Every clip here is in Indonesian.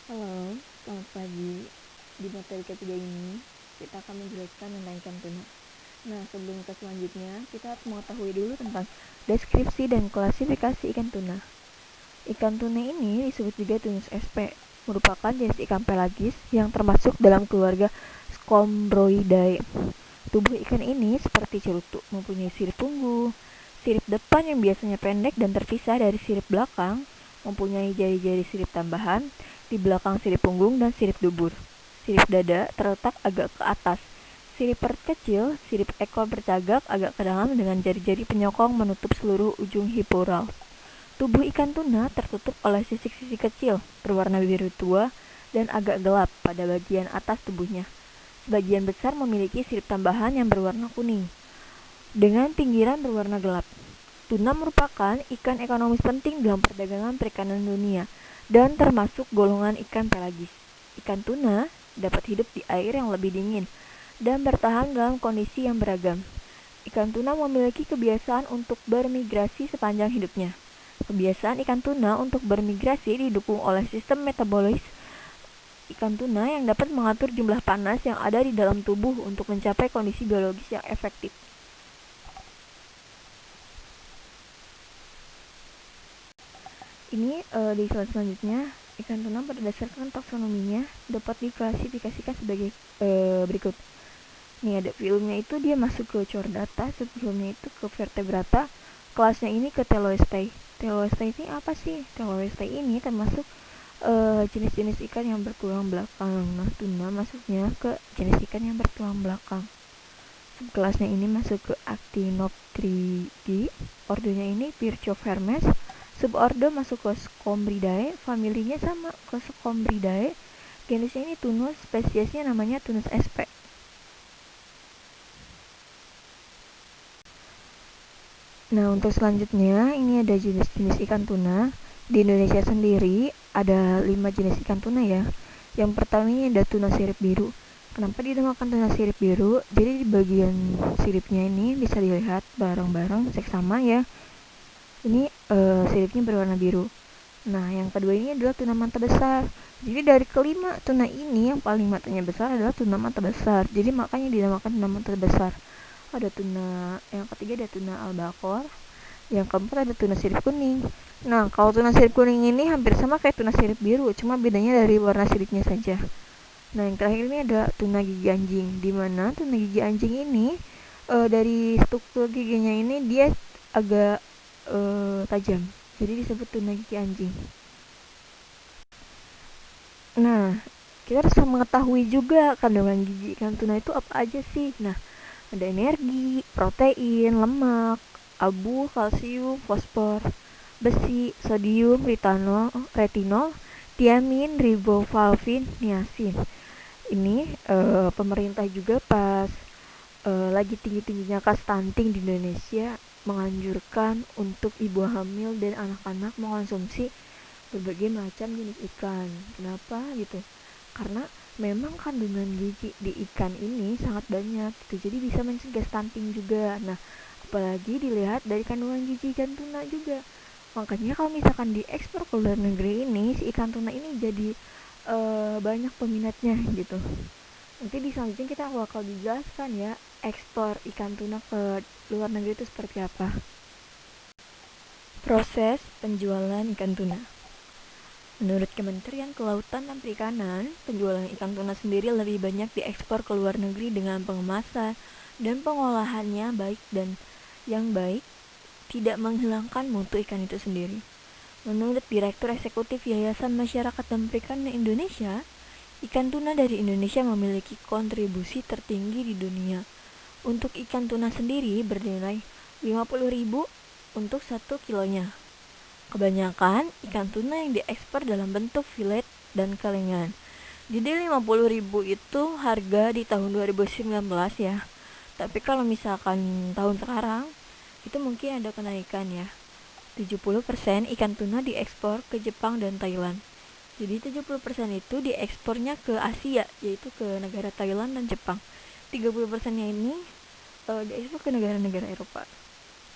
Halo, selamat pagi. Di materi ketiga ini, kita akan menjelaskan tentang ikan tuna. Nah, sebelum ke selanjutnya, kita harus mengetahui dulu tentang deskripsi dan klasifikasi ikan tuna. Ikan tuna ini disebut juga Tunus sp, merupakan jenis ikan pelagis yang termasuk dalam keluarga Scombroidae. Tubuh ikan ini seperti cerutu, mempunyai sirip punggung, sirip depan yang biasanya pendek dan terpisah dari sirip belakang, mempunyai jari-jari sirip tambahan di belakang sirip punggung dan sirip dubur. Sirip dada terletak agak ke atas. Sirip perut kecil, sirip ekor bercagak agak ke dalam dengan jari-jari penyokong menutup seluruh ujung hiporal. Tubuh ikan tuna tertutup oleh sisik-sisik kecil berwarna biru tua dan agak gelap pada bagian atas tubuhnya. Sebagian besar memiliki sirip tambahan yang berwarna kuning, dengan pinggiran berwarna gelap. Tuna merupakan ikan ekonomis penting dalam perdagangan perikanan dunia dan termasuk golongan ikan pelagis. Ikan tuna dapat hidup di air yang lebih dingin dan bertahan dalam kondisi yang beragam. Ikan tuna memiliki kebiasaan untuk bermigrasi sepanjang hidupnya. Kebiasaan ikan tuna untuk bermigrasi didukung oleh sistem metabolis ikan tuna yang dapat mengatur jumlah panas yang ada di dalam tubuh untuk mencapai kondisi biologis yang efektif. Ini di slide selanjutnya, ikan tuna berdasarkan taksonominya dapat diklasifikasikan sebagai berikut. Nih ada filmnya itu dia masuk ke chordata, sebelumnya itu ke vertebrata, kelasnya ini ke Teloestei. Teloestei ini apa sih? Teloestei ini termasuk jenis-jenis ikan yang bertulang belakang. Nah, tuna masuknya ke jenis ikan yang bertulang belakang. Subkelasnya ini masuk ke Actinopteridae, ordonya ini Pyrchovermes, subordo masuk ke Scombroidae, familinya sama ke Scombroidae, jenisnya ini Tunus, spesiesnya namanya Tunus sp. Nah, untuk selanjutnya ini ada jenis-jenis ikan tuna. Di Indonesia sendiri ada 5 jenis ikan tuna ya. Yang pertama ini ada tuna sirip biru. Kenapa dinamakan tuna sirip biru? Jadi di bagian siripnya ini bisa dilihat bareng-bareng seksama ya. Ini siripnya berwarna biru. Nah, yang kedua ini adalah tuna mata besar. Jadi dari kelima tuna ini yang paling matanya besar adalah tuna mata besar. Jadi makanya dinamakan tuna mata besar. Ada tuna, yang ketiga ada tuna albacor, yang keempat ada tuna sirip kuning. Nah, kalau tuna sirip kuning ini hampir sama kayak tuna sirip biru, cuma bedanya dari warna siripnya saja. Nah, yang terakhir ini ada tuna gigi anjing, di mana tuna gigi anjing ini dari struktur giginya ini dia agak tajam, jadi disebut tuna gigi anjing. Nah, kita harus mengetahui juga kandungan gizi ikan tuna itu apa aja sih. Nah, ada energi, protein, lemak, abu, kalsium, fosfor, besi, sodium, retinol, tiamin, riboflavin, niacin. Ini pemerintah juga pas lagi tinggi-tingginya kasus stunting di Indonesia menganjurkan untuk ibu hamil dan anak-anak mengonsumsi berbagai macam jenis ikan. Kenapa gitu? Karena memang kandungan gizi di ikan ini sangat banyak gitu, jadi bisa mencegah stunting juga. Nah, apalagi dilihat dari kandungan gizi ikan tuna juga, makanya kalau misalkan diekspor ke luar negeri ini si ikan tuna ini jadi banyak peminatnya gitu. Nanti di selanjutnya kita bakal dijelaskan ya ekspor ikan tuna ke luar negeri itu seperti apa. Proses penjualan ikan tuna. Menurut Kementerian Kelautan dan Perikanan, penjualan ikan tuna sendiri lebih banyak diekspor ke luar negeri dengan pengemasan dan pengolahannya baik dan yang baik, tidak menghilangkan mutu ikan itu sendiri. Menurut Direktur Eksekutif Yayasan Masyarakat dan Perikanan Indonesia, ikan tuna dari Indonesia memiliki kontribusi tertinggi di dunia. Untuk ikan tuna sendiri bernilai 50.000 untuk 1 kilonya. Kebanyakan ikan tuna yang diekspor dalam bentuk filet dan kalengan. Jadi 50.000 itu harga di tahun 2019 ya. Tapi kalau misalkan tahun sekarang itu mungkin ada kenaikan ya. 70% ikan tuna diekspor ke Jepang dan Thailand. Jadi 70% itu diekspornya ke Asia, yaitu ke negara Thailand dan Jepang. 30%-nya ini diekspor ke negara-negara Eropa.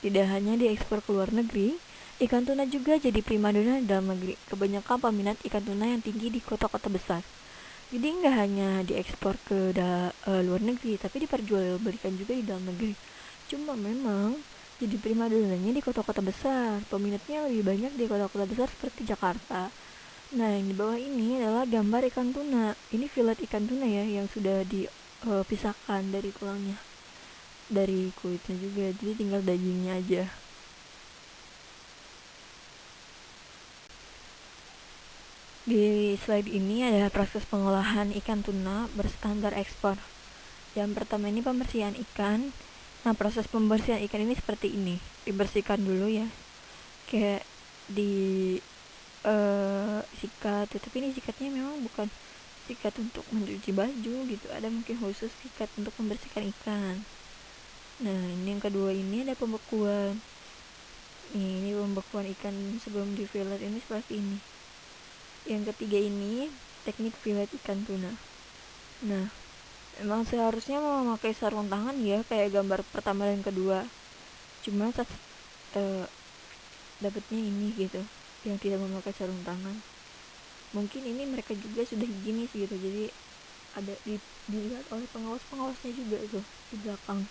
Tidak hanya diekspor ke luar negeri, Ikan tuna juga jadi primadona di dalam negeri. Kebanyakan peminat ikan tuna yang tinggi di kota-kota besar. Jadi nggak hanya diekspor ke luar negeri, tapi diperjualbelikan juga di dalam negeri. Cuma memang jadi primadonanya di kota-kota besar. Peminatnya lebih banyak di kota-kota besar seperti Jakarta. Nah, yang di bawah ini adalah gambar ikan tuna. Ini fillet ikan tuna ya, yang sudah dipisahkan dari tulangnya, dari kulitnya juga. Jadi tinggal dagingnya aja. Di slide ini ada proses pengolahan ikan tuna berstandar ekspor. Yang pertama ini pembersihan ikan. Nah, proses pembersihan ikan ini seperti ini. Dibersihkan dulu ya. Kayak di sikat, tapi ini sikatnya memang bukan sikat untuk mencuci baju gitu. Ada mungkin khusus sikat untuk membersihkan ikan. Nah, ini yang kedua ini ada pembekuan. Ini pembekuan ikan sebelum di fillet ini seperti ini. Yang ketiga ini teknik fillet ikan tuna. Nah, emang seharusnya memakai sarung tangan ya, kayak gambar pertama dan kedua. Cuma dapatnya ini gitu, yang tidak memakai sarung tangan. Mungkin ini mereka juga sudah higienis gitu, jadi ada dilihat oleh pengawas-pengawasnya juga tuh di belakang.